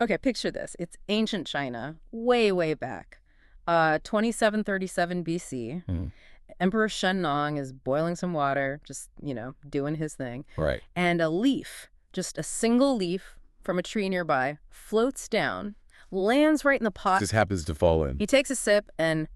Okay, picture this. It's ancient China, way, way back. 2737 BC. Hmm. Emperor Shennong is boiling some water, just, doing his thing. Right. And a leaf, just a single leaf from a tree nearby, floats down, lands right in the pot. Just happens to fall in. He takes a sip and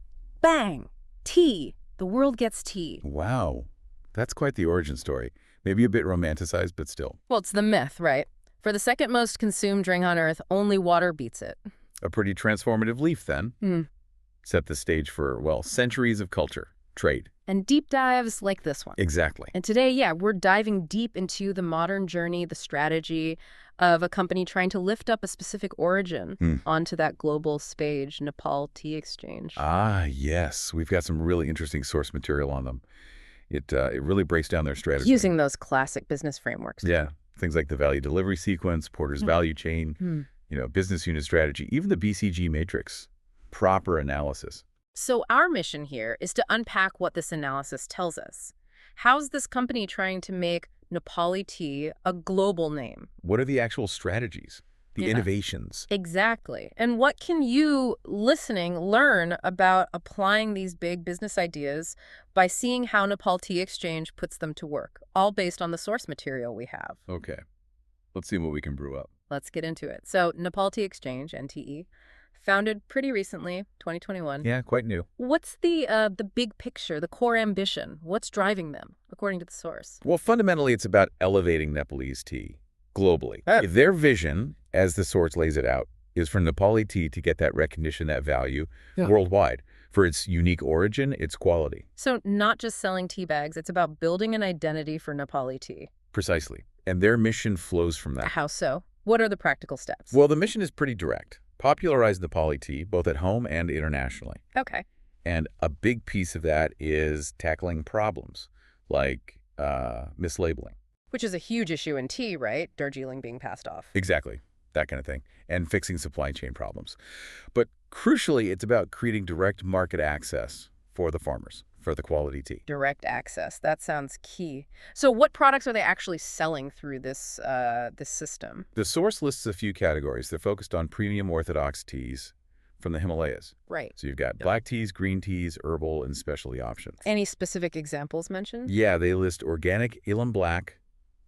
bang, tea. The world gets tea. Wow. That's quite the origin story. Maybe a bit romanticized, but still. Well, it's the myth, right? For the second most consumed drink on Earth, only water beats it. A pretty transformative leaf, then. Set the stage for, well, centuries of culture, trade. And deep dives like this one. Exactly. And today, we're diving deep into the modern journey, the strategy of a company trying to lift up a specific origin onto that global stage, Nepal Tea Exchange. Ah, yes. We've got some really interesting source material on them. It really breaks down their strategy. Using those classic business frameworks. Yeah. Things like the value delivery sequence, Porter's value chain, business unit strategy, even the BCG Matrix. Proper analysis. So our mission here is to unpack what this analysis tells us. How's this company trying to make Nepali tea a global name? What are the actual strategies? The innovations? Exactly. And what can you, listening, learn about applying these big business ideas by seeing how Nepal Tea Exchange puts them to work, all based on the source material we have? Okay. Let's see what we can brew up. Let's get into it. So Nepal Tea Exchange, NTE, founded pretty recently, 2021. Yeah, quite new. What's the big picture, the core ambition? What's driving them, according to the source? Well, fundamentally, it's about elevating Nepalese tea globally. Their vision, as the source lays it out, is for Nepali tea to get that recognition, that value worldwide for its unique origin, its quality. So not just selling tea bags, it's about building an identity for Nepali tea. Precisely. And their mission flows from that. How so? What are the practical steps? Well, the mission is pretty direct. Popularize Nepali tea, both at home and internationally. Okay. And a big piece of that is tackling problems like mislabeling. Which is a huge issue in tea, right? Darjeeling being passed off. Exactly. That kind of thing. And fixing supply chain problems. But crucially, it's about creating direct market access for the farmers, for the quality tea. Direct access. That sounds key. So what products are they actually selling through this system? The source lists a few categories. They're focused on premium orthodox teas from the Himalayas. Right. So you've got black teas, green teas, herbal, and specialty options. Any specific examples mentioned? Yeah, they list organic Ilam Black,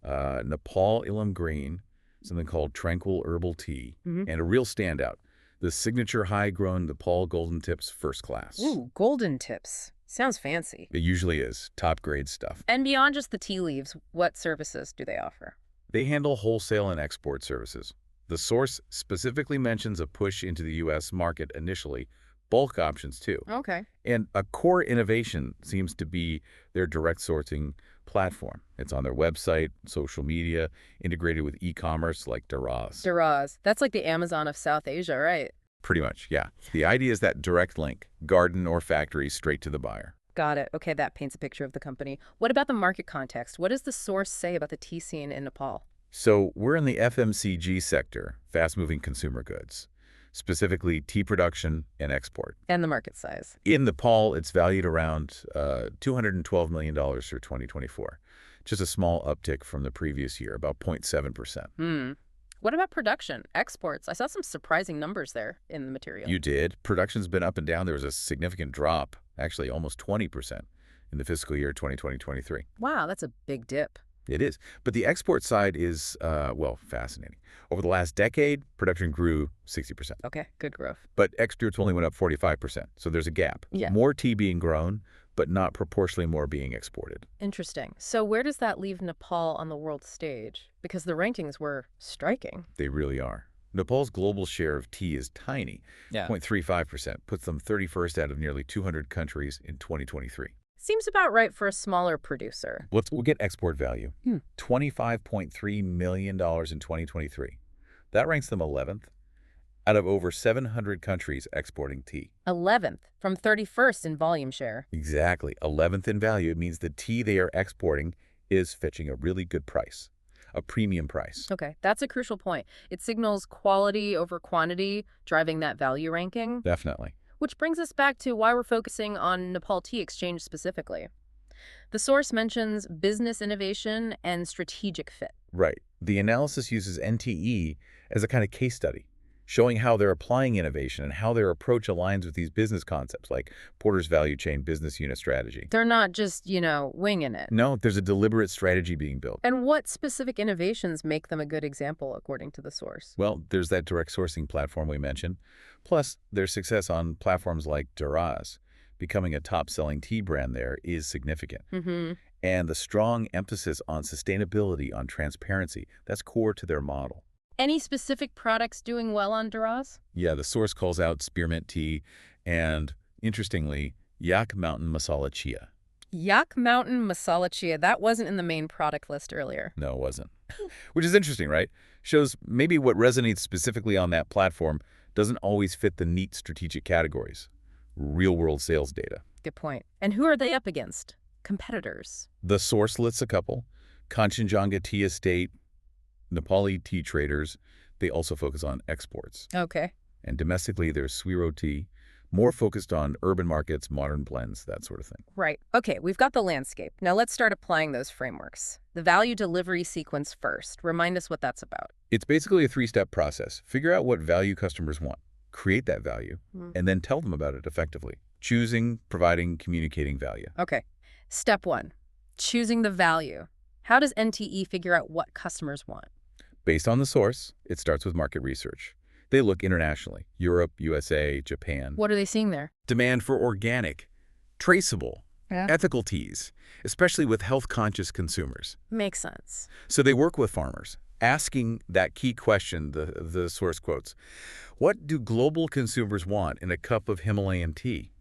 Nepal Ilam Green, something called Tranquil Herbal Tea, and a real standout, the signature high-grown Nepal Golden Tips First Class. Ooh, Golden Tips. Sounds fancy. It usually is. Top-grade stuff. And beyond just the tea leaves, what services do they offer? They handle wholesale and export services. The source specifically mentions a push into the U.S. market initially, bulk options too. Okay. And a core innovation seems to be their direct sourcing platform. It's on their website, social media, integrated with e-commerce like Daraz. Daraz. That's like the Amazon of South Asia, right? Pretty much, yeah. The idea is that direct link, garden or factory, straight to the buyer. Got it. Okay, that paints a picture of the company. What about the market context? What does the source say about the tea scene in Nepal? So we're in the FMCG sector, fast-moving consumer goods, specifically tea production and export. And the market size? In Nepal, it's valued around $212 million for 2024. Just a small uptick from the previous year, about 0.7%. What about production, exports? I saw some surprising numbers there in the material. You did. Production's been up and down. There was a significant drop, actually almost 20% in the fiscal year 2020-23. Wow, that's a big dip. It is. But the export side is, well, fascinating. Over the last decade, production grew 60%. Okay, good growth. But exports only went up 45%. So there's a gap. Yeah. More tea being grown, but not proportionally more being exported. Interesting. So where does that leave Nepal on the world stage? Because the rankings were striking. They really are. Nepal's global share of tea is tiny. 0.35%, puts them 31st out of nearly 200 countries in 2023. Seems about right for a smaller producer. We'll get export value. $25.3 million in 2023. That ranks them 11th out of over 700 countries exporting tea. 11th, from 31st in volume share. Exactly. 11th in value. It means the tea they are exporting is fetching a really good price, a premium price. Okay, that's a crucial point. It signals quality over quantity, driving that value ranking. Definitely. Which brings us back to why we're focusing on Nepal Tea Exchange specifically. The source mentions business innovation and strategic fit. Right. The analysis uses NTE as a kind of case study. showing how they're applying innovation and how their approach aligns with these business concepts like Porter's value chain business unit strategy. They're not just, winging it. No, there's a deliberate strategy being built. And what specific innovations make them a good example, according to the source? Well, there's that direct sourcing platform we mentioned. Plus, their success on platforms like Duraz. Becoming a top-selling tea brand there is significant. And the strong emphasis on sustainability, on transparency, that's core to their model. Any specific products doing well on Duraz? Yeah, the source calls out spearmint tea and, interestingly, Yak Mountain Masala Chia. Yak Mountain Masala Chia. That wasn't in the main product list earlier. No, it wasn't. Which is interesting, right? Shows maybe what resonates specifically on that platform doesn't always fit the neat strategic categories. Real-world sales data. Good point. And who are they up against? Competitors. The source lists a couple. Kanchenjunga Tea Estate, Nepali tea traders. They also focus on exports. Okay. And domestically, there's Swiro Tea, more focused on urban markets, modern blends, that sort of thing. Right. Okay, we've got the landscape. Now let's start applying those frameworks. The value delivery sequence first. Remind us what that's about. It's basically a three-step process. Figure out what value customers want, create that value, and then tell them about it effectively. Choosing, providing, communicating value. Okay. Step 1, choosing the value. How does NTE figure out what customers want? Based on the source, it starts with market research. They look internationally, Europe, USA, Japan. What are they seeing there? Demand for organic, traceable, ethical teas, especially with health-conscious consumers. Makes sense. So they work with farmers, asking that key question, the source quotes, what do global consumers want in a cup of Himalayan tea?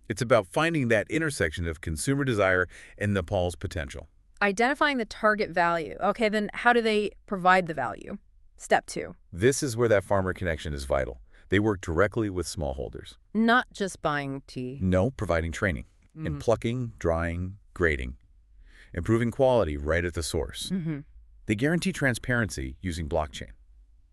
It's about finding that intersection of consumer desire and Nepal's potential. Identifying the target value. Okay, then how do they provide the value? Step 2. This is where that farmer connection is vital. They work directly with smallholders. Not just buying tea. No, providing training in plucking, drying, grading, improving quality right at the source. They guarantee transparency using blockchain,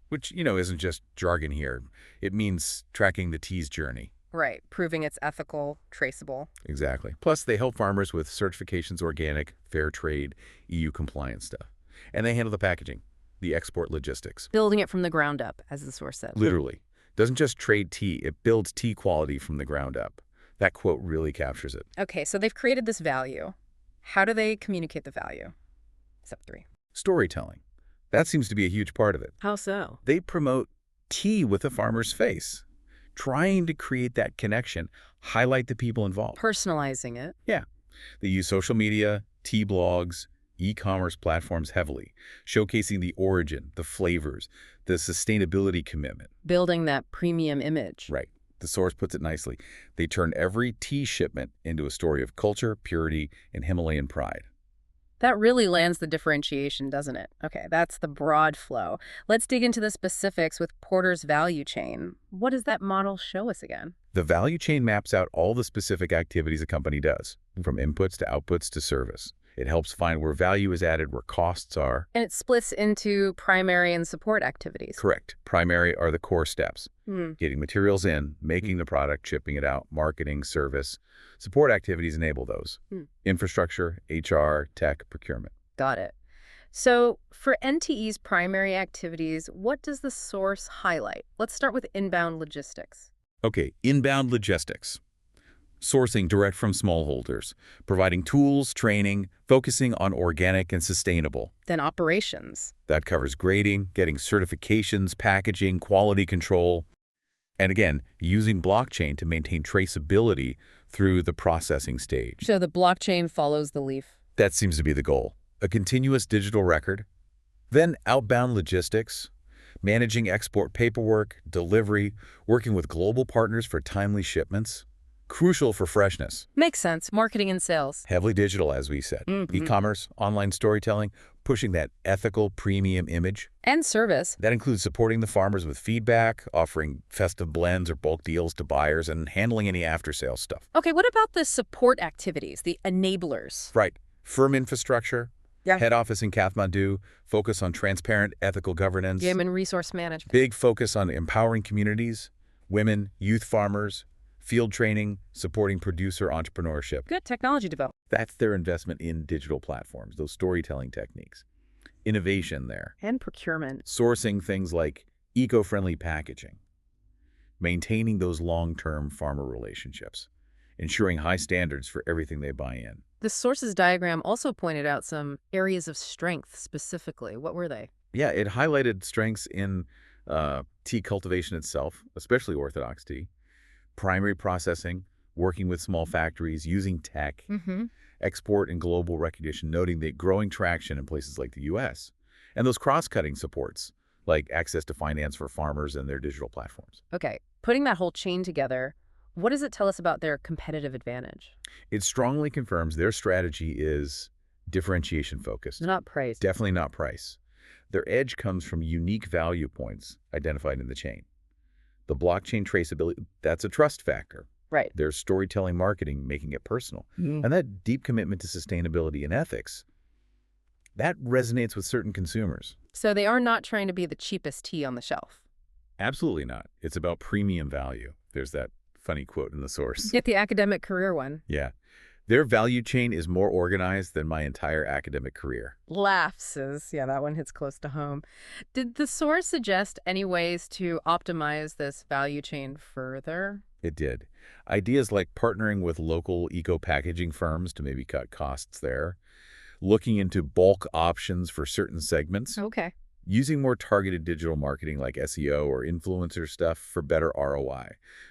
which, isn't just jargon here. It means tracking the tea's journey. Right, proving it's ethical, traceable. Exactly. Plus, they help farmers with certifications, organic, fair trade, EU compliance stuff. And they handle the packaging, the export logistics. Building it from the ground up, as the source said. Literally. Doesn't just trade tea, it builds tea quality from the ground up. That quote really captures it. Okay, so they've created this value. How do they communicate the value? Step 3. Storytelling. That seems to be a huge part of it. How so? They promote tea with the farmer's face, trying to create that connection, highlight the people involved. Personalizing it. Yeah. They use social media, tea blogs, e-commerce platforms heavily, showcasing the origin, the flavors, the sustainability commitment. Building that premium image. Right. The source puts it nicely. They turn every tea shipment into a story of culture, purity, and Himalayan pride. That really lands the differentiation, doesn't it? Okay, that's the broad flow. Let's dig into the specifics with Porter's value chain. What does that model show us again? The value chain maps out all the specific activities a company does, from inputs to outputs to service. It helps find where value is added, where costs are. And it splits into primary and support activities. Correct. Primary are the core steps. Getting materials in, making the product, shipping it out, marketing, service. Support activities enable those. Infrastructure, HR, tech, procurement. Got it. So for NTE's primary activities, what does the source highlight? Let's start with inbound logistics. Okay, inbound logistics. Sourcing direct from smallholders, providing tools, training, focusing on organic and sustainable. Then operations. That covers grading, getting certifications, packaging, quality control, and again, using blockchain to maintain traceability through the processing stage. So the blockchain follows the leaf. That seems to be the goal. A continuous digital record. Then outbound logistics, managing export paperwork, delivery, working with global partners for timely shipments. Crucial for freshness. Makes sense. Marketing and sales. Heavily digital, as we said. E-commerce, online storytelling, pushing that ethical premium image. And service. That includes supporting the farmers with feedback, offering festive blends or bulk deals to buyers, and handling any after-sales stuff. Okay, what about the support activities, the enablers? Right. Firm infrastructure. Yeah. Head office in Kathmandu, focus on transparent, ethical governance. Human resource management. Big focus on empowering communities, women, youth farmers, field training, supporting producer entrepreneurship. Good technology development. That's their investment in digital platforms, those storytelling techniques. Innovation there. And procurement. Sourcing things like eco-friendly packaging, maintaining those long-term farmer relationships, ensuring high standards for everything they buy in. The sources diagram also pointed out some areas of strength specifically. What were they? Yeah, it highlighted strengths in tea cultivation itself, especially orthodox tea, primary processing, working with small factories, using tech, export and global recognition, noting the growing traction in places like the U.S., and those cross-cutting supports, like access to finance for farmers and their digital platforms. Okay, putting that whole chain together, what does it tell us about their competitive advantage? It strongly confirms their strategy is differentiation-focused. Not price. Definitely not price. Their edge comes from unique value points identified in the chain. The blockchain traceability, that's a trust factor. Right. There's storytelling marketing, making it personal. And that deep commitment to sustainability and ethics, that resonates with certain consumers. So they are not trying to be the cheapest tea on the shelf. Absolutely not. It's about premium value. There's that funny quote in the source. Get the academic career one. Yeah. Their value chain is more organized than my entire academic career. Laughs is, yeah, that one hits close to home. Did the source suggest any ways to optimize this value chain further? It did. Ideas like partnering with local eco-packaging firms to maybe cut costs there, looking into bulk options for certain segments, Okay. using more targeted digital marketing like SEO or influencer stuff for better ROI,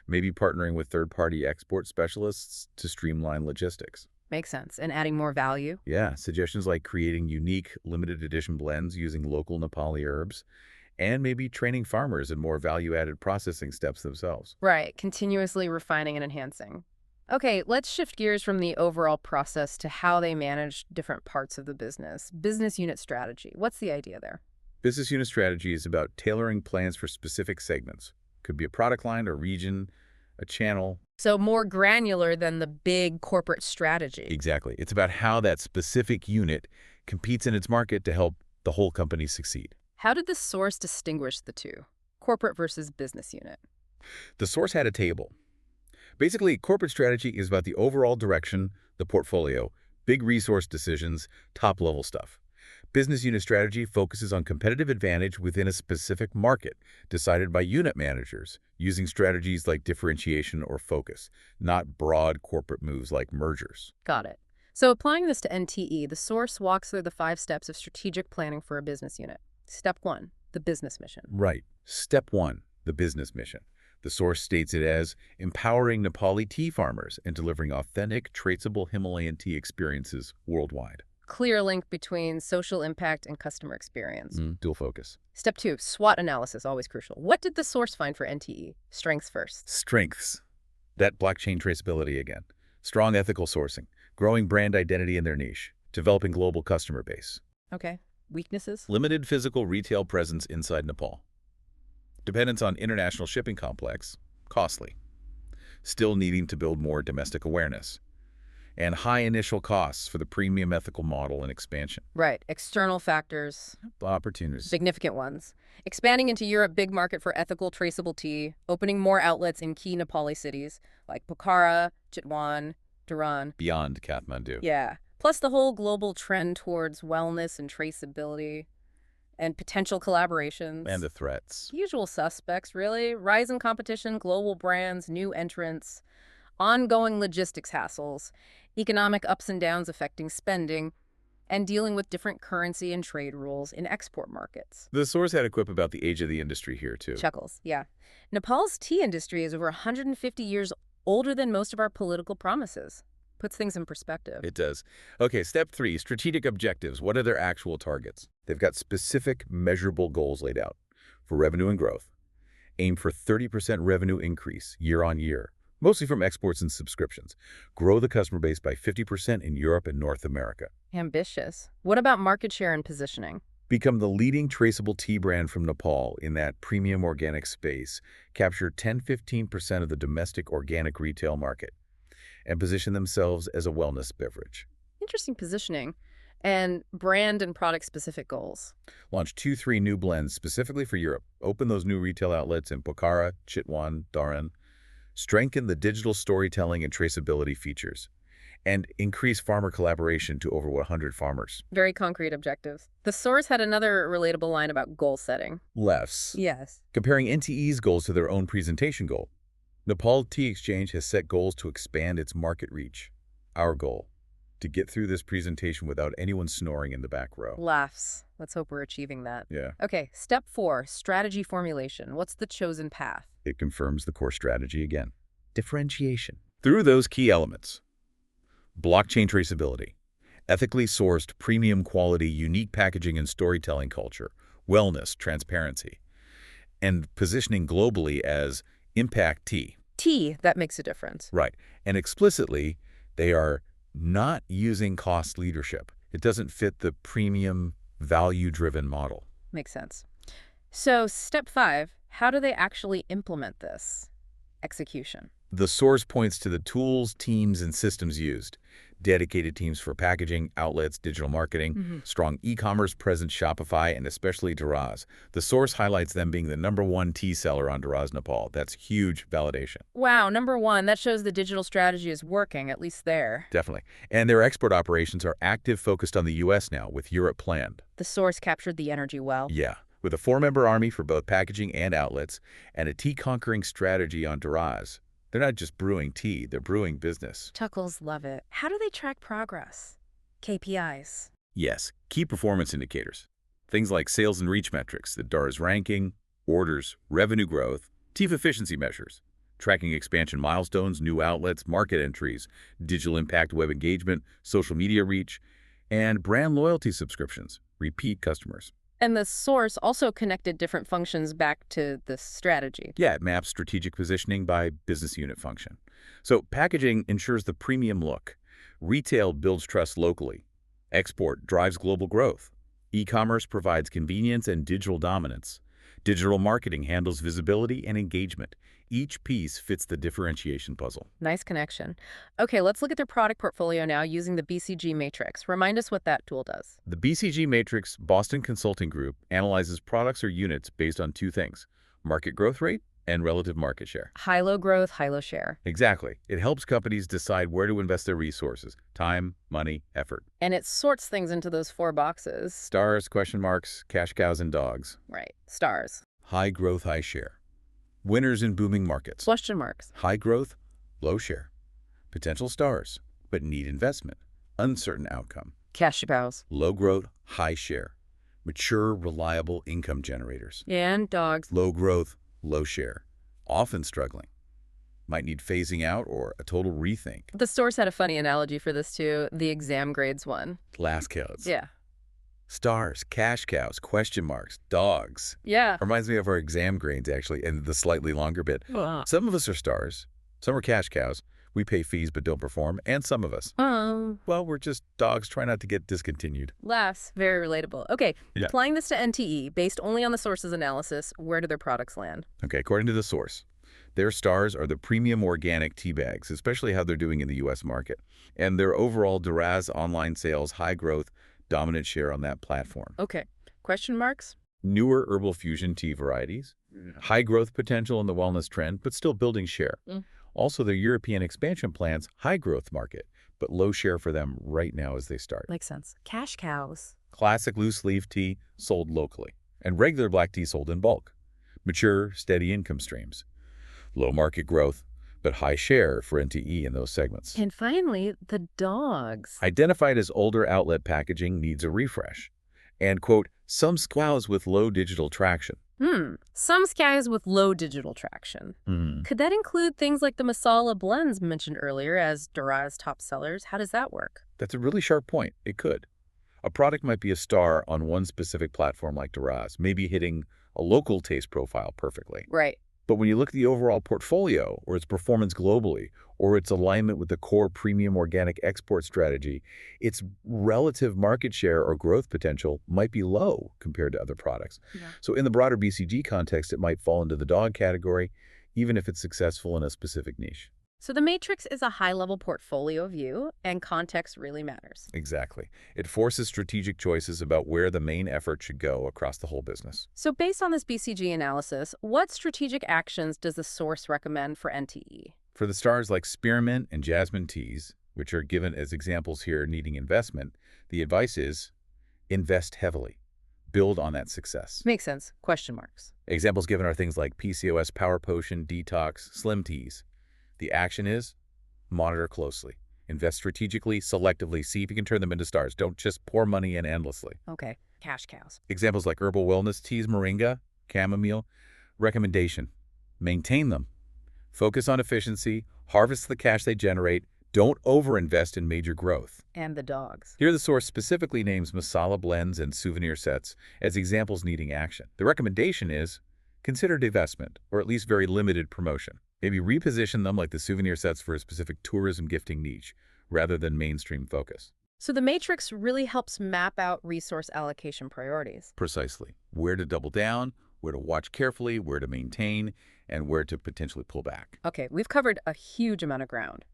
maybe partnering with third-party export specialists to streamline logistics. Makes sense. And adding more value? Yeah, suggestions like creating unique limited edition blends using local Nepali herbs, and maybe training farmers in more value-added processing steps themselves. Right. Continuously refining and enhancing. Okay, let's shift gears from the overall process to how they manage different parts of the business. Business unit strategy. What's the idea there? Business unit strategy is about tailoring plans for specific segments. Could be a product line, a region, a channel. So more granular than the big corporate strategy. Exactly. It's about how that specific unit competes in its market to help the whole company succeed. How did the source distinguish the two, corporate versus business unit? The source had a table. Basically, corporate strategy is about the overall direction, the portfolio, big resource decisions, top-level stuff. Business unit strategy focuses on competitive advantage within a specific market, decided by unit managers, using strategies like differentiation or focus, not broad corporate moves like mergers. Got it. So applying this to NTE, the source walks through the 5 steps of strategic planning for a business unit. Step 1, the business mission. Right. Step 1, the business mission. The source states it as empowering Nepali tea farmers and delivering authentic, traceable Himalayan tea experiences worldwide. Clear link between social impact and customer experience. Dual focus. Step 2, SWOT analysis, always crucial. What did the source find for NTE? Strengths first. Strengths. That blockchain traceability again. Strong ethical sourcing. Growing brand identity in their niche. Developing global customer base. Okay. Weaknesses? Limited physical retail presence inside Nepal. Dependence on international shipping complex. Costly. Still needing to build more domestic awareness. And high initial costs for the premium ethical model and expansion. Right. External factors. Opportunities. Significant ones. Expanding into Europe, big market for ethical, traceable tea. Opening more outlets in key Nepali cities like Pokhara, Chitwan, Dharan. Beyond Kathmandu. Yeah. Plus the whole global trend towards wellness and traceability and potential collaborations. And the threats. Usual suspects, really. Rise in competition, global brands, new entrants, ongoing logistics hassles, economic ups and downs affecting spending, and dealing with different currency and trade rules in export markets. The source had a quip about the age of the industry here, too. Chuckles, yeah. Nepal's tea industry is over 150 years older than most of our political promises. Puts things in perspective. It does. Okay, step 3, strategic objectives. What are their actual targets? They've got specific, measurable goals laid out for revenue and growth. Aim for 30% revenue increase year on year, mostly from exports and subscriptions. Grow the customer base by 50% in Europe and North America. Ambitious. What about market share and positioning? Become the leading traceable tea brand from Nepal in that premium organic space. Capture 10-15% of the domestic organic retail market. And position themselves as a wellness beverage. Interesting positioning. And brand and product-specific goals. Launch 2-3 new blends specifically for Europe. Open those new retail outlets in Pokhara, Chitwan, Dharan. Strengthen the digital storytelling and traceability features. and increase farmer collaboration to over 100 farmers. Very concrete objectives. The source had another relatable line about goal setting. Lefts. Yes. Comparing NTE's goals to their own presentation goal. Nepal Tea Exchange has set goals to expand its market reach. Our goal, to get through this presentation without anyone snoring in the back row. Laughs. Let's hope we're achieving that. Yeah. Okay, step 4, strategy formulation. What's the chosen path? It confirms the core strategy again. Differentiation. Through those key elements. Blockchain traceability. Ethically sourced, premium quality, unique packaging and storytelling culture. Wellness, transparency. And positioning globally as impact tea. Tea, that makes a difference. Right. And explicitly, they are not using cost leadership. It doesn't fit the premium, value-driven model. Makes sense. So step 5, how do they actually implement this? Execution. The source points to the tools, teams, and systems used. Dedicated teams for packaging, outlets, digital marketing, strong e-commerce presence Shopify, and especially Daraz. The source highlights them being the #1 tea seller on Daraz, Nepal. That's huge validation. Wow, #1. That shows the digital strategy is working, at least there. Definitely. And their export operations are active, focused on the U.S. now, with Europe planned. The source captured the energy well. Yeah. With a 4-member army for both packaging and outlets, and a tea-conquering strategy on Daraz. They're not just brewing tea, they're brewing business. Tuckles love it. How do they track progress? KPIs. Yes, key performance indicators. Things like sales and reach metrics, the DARS ranking, orders, revenue growth, tea efficiency measures, tracking expansion milestones, new outlets, market entries, digital impact, web engagement, social media reach, and brand loyalty subscriptions, repeat customers. And the source also connected different functions back to the strategy. Yeah, it maps strategic positioning by business unit function. So packaging ensures the premium look. Retail builds trust locally. Export drives global growth. E-commerce provides convenience and digital dominance. Digital marketing handles visibility and engagement. Each piece fits the differentiation puzzle. Nice connection. Okay, let's look at their product portfolio now using the BCG Matrix. Remind us what that tool does. The BCG Matrix Boston Consulting Group analyzes products or units based on 2 things: market growth rate and relative market share. High-low growth, high-low share. Exactly. It helps companies decide where to invest their resources: time, money, effort. And it sorts things into those 4 boxes. Stars, question marks, cash cows, and dogs. Right. Stars. High growth, high share. Winners in booming markets. Question marks. High growth, low share. Potential stars, but need investment. Uncertain outcome. Cash cows. Low growth, high share. Mature, reliable income generators. And dogs. Low growth, low share. Often struggling. Might need phasing out or a total rethink. The source had a funny analogy for this too, the exam grades one. Last cows. Yeah. Stars, cash cows, question marks, dogs. Yeah. Reminds me of our exam grades, actually, and the slightly longer bit. Wow. Some of us are stars. Some are cash cows. We pay fees but don't perform. And some of us, well, we're just dogs trying not to get discontinued. Laughs. Very relatable. Okay, Yeah. applying this to NTE, based only on the source's analysis, where do their products land? Okay, according to the source, their stars are the premium organic tea bags, especially how they're doing in the U.S. market. And their overall Daraz online sales, high growth, dominant share on that platform. Okay. Question marks? Newer herbal fusion tea varieties, high growth potential in the wellness trend, but still building share. Also, their European expansion plans, high growth market, but low share for them right now as they start. Makes sense. Cash cows. Classic loose leaf tea sold locally, and regular black tea sold in bulk. Mature, steady income streams. Low market growth, but high share for NTE in those segments. And finally, the dogs. Identified as older outlet packaging needs a refresh. And, quote, some squows with low digital traction. Some skies with low digital traction. Could that include things like the masala blends mentioned earlier as Daraz top sellers? How does that work? That's a really sharp point. It could. A product might be a star on one specific platform like Daraz, maybe hitting a local taste profile perfectly. Right. But when you look at the overall portfolio, or its performance globally, or its alignment with the core premium organic export strategy, its relative market share or growth potential might be low compared to other products. Yeah. So in the broader BCG context, it might fall into the dog category, even if it's successful in a specific niche. So the matrix is a high-level portfolio view, and context really matters. Exactly. It forces strategic choices about where the main effort should go across the whole business. So based on this BCG analysis, what strategic actions does the source recommend for NTE? For the stars like spearmint and jasmine teas, which are given as examples here needing investment, the advice is invest heavily. Build on that success. Makes sense. Question marks. Examples given are things like PCOS, Power Potion, Detox, Slim Teas. The action is monitor closely. Invest strategically, selectively. See if you can turn them into stars. Don't just pour money in endlessly. Okay. Cash cows. Examples like herbal wellness teas, moringa, chamomile. Recommendation: maintain them. Focus on efficiency. Harvest the cash they generate. Don't overinvest in major growth. And the dogs. Here the source specifically names masala blends and souvenir sets as examples needing action. The recommendation is consider divestment, or at least very limited promotion. Maybe reposition them like the souvenir sets for a specific tourism gifting niche, rather than mainstream focus. So the matrix really helps map out resource allocation priorities. Precisely. Where to double down, where to watch carefully, where to maintain, and where to potentially pull back. Okay, we've covered a huge amount of ground.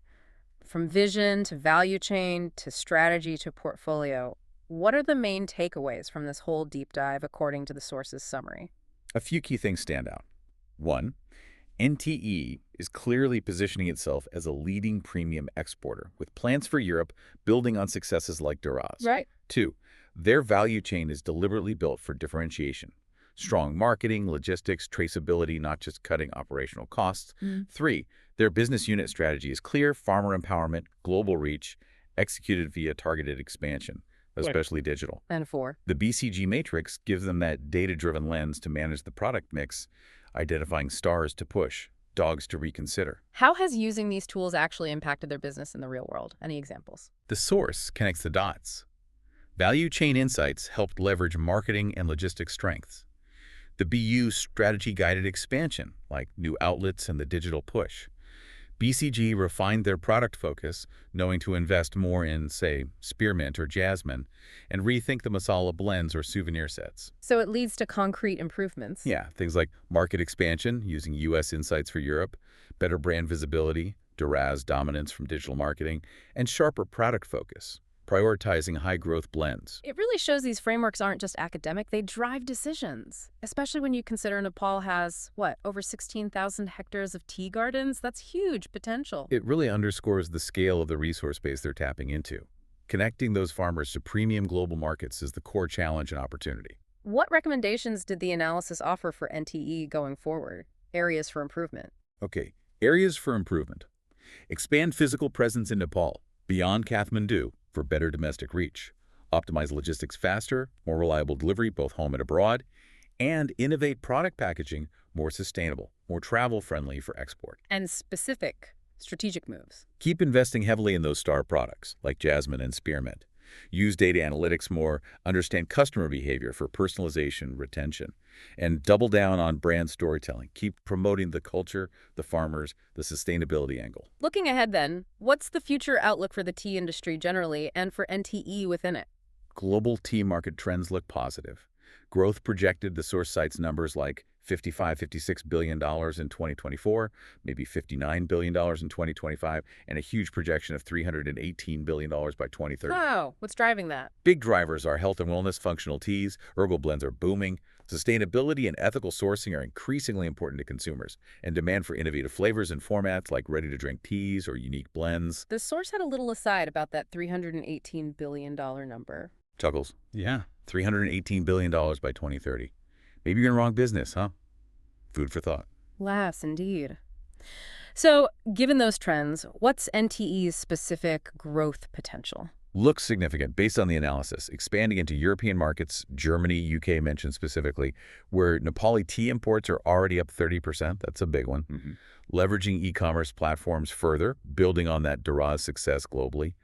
From vision to value chain to strategy to portfolio, what are the main takeaways from this whole deep dive according to the source's summary? A few key things stand out. 1. NTE is clearly positioning itself as a leading premium exporter, with plans for Europe building on successes like Duraz. Right. 2. Their value chain is deliberately built for differentiation. Strong marketing, logistics, traceability, not just cutting operational costs. 3. Their business unit strategy is clear: farmer empowerment, global reach, executed via targeted expansion, especially digital. And 4. The BCG Matrix gives them that data-driven lens to manage the product mix, identifying stars to push, dogs to reconsider. How has using these tools actually impacted their business in the real world? Any examples? The source connects the dots. Value chain insights helped leverage marketing and logistics strengths. The BU strategy-guided expansion, like new outlets and the digital push. BCG refined their product focus, knowing to invest more in, say, spearmint or jasmine, and rethink the masala blends or souvenir sets. So it leads to concrete improvements. Yeah, things like market expansion, using U.S. insights for Europe, better brand visibility, Duraz dominance from digital marketing, and sharper product focus, prioritizing high-growth blends. It really shows these frameworks aren't just academic, they drive decisions. Especially when you consider Nepal has, over 16,000 hectares of tea gardens? That's huge potential. It really underscores the scale of the resource base they're tapping into. Connecting those farmers to premium global markets is the core challenge and opportunity. What recommendations did the analysis offer for NTE going forward? Areas for improvement. Okay, areas for improvement. Expand physical presence in Nepal, beyond Kathmandu, for better domestic reach. Optimize logistics faster, more reliable delivery both home and abroad, and innovate product packaging more sustainable, more travel-friendly for export. And specific strategic moves. Keep investing heavily in those star products, like jasmine and spearmint. Use data analytics more, understand customer behavior for personalization, retention, and double down on brand storytelling. Keep promoting the culture, the farmers, the sustainability angle. Looking ahead then, what's the future outlook for the tea industry generally and for NTE within it? Global tea market trends look positive. Growth projected, the source cites numbers like $55–56 billion in 2024, maybe $59 billion in 2025, and a huge projection of $318 billion by 2030. Oh, what's driving that? Big drivers are health and wellness, functional teas, herbal blends are booming, sustainability and ethical sourcing are increasingly important to consumers, and demand for innovative flavors and formats like ready-to-drink teas or unique blends. The source had a little aside about that $318 billion number. Chuckles. Yeah, $318 billion by 2030. Maybe you're in the wrong business, huh? Food for thought. Yes, indeed. So, given those trends, what's NTE's specific growth potential? Looks significant based on the analysis, expanding into European markets, Germany, UK mentioned specifically, where Nepali tea imports are already up 30%. That's a big one. Leveraging e-commerce platforms further, building on that Duraz success globally,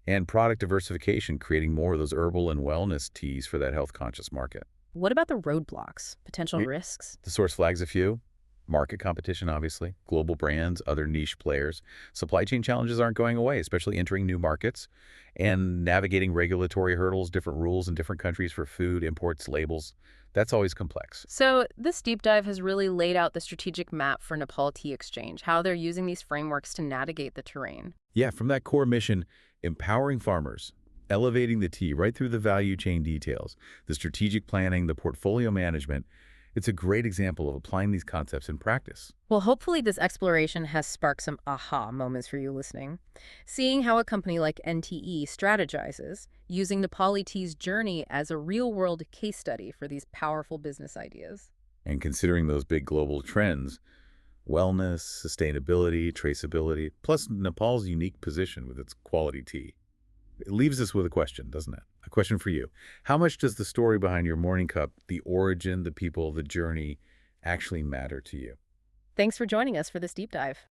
and product diversification, creating more of those herbal and wellness teas for that health-conscious market. What about the roadblocks, potential risks? The source flags a few. Market competition, obviously, global brands, other niche players. Supply chain challenges aren't going away, especially entering new markets and navigating regulatory hurdles, different rules in different countries for food, imports, labels. That's always complex. So this deep dive has really laid out the strategic map for Nepal Tea Exchange, how they're using these frameworks to navigate the terrain. Yeah, from that core mission, empowering farmers, elevating the tea right through the value chain details, the strategic planning, the portfolio management, It's a great example of applying these concepts in practice. Well, hopefully this exploration has sparked some aha moments for you listening. Seeing how a company like NTE strategizes, using Nepali Tea's journey as a real-world case study for these powerful business ideas. And considering those big global trends, wellness, sustainability, traceability, plus Nepal's unique position with its quality tea. It leaves us with a question, doesn't it? A question for you. How much does the story behind your morning cup, the origin, the people, the journey, actually matter to you? Thanks for joining us for this deep dive.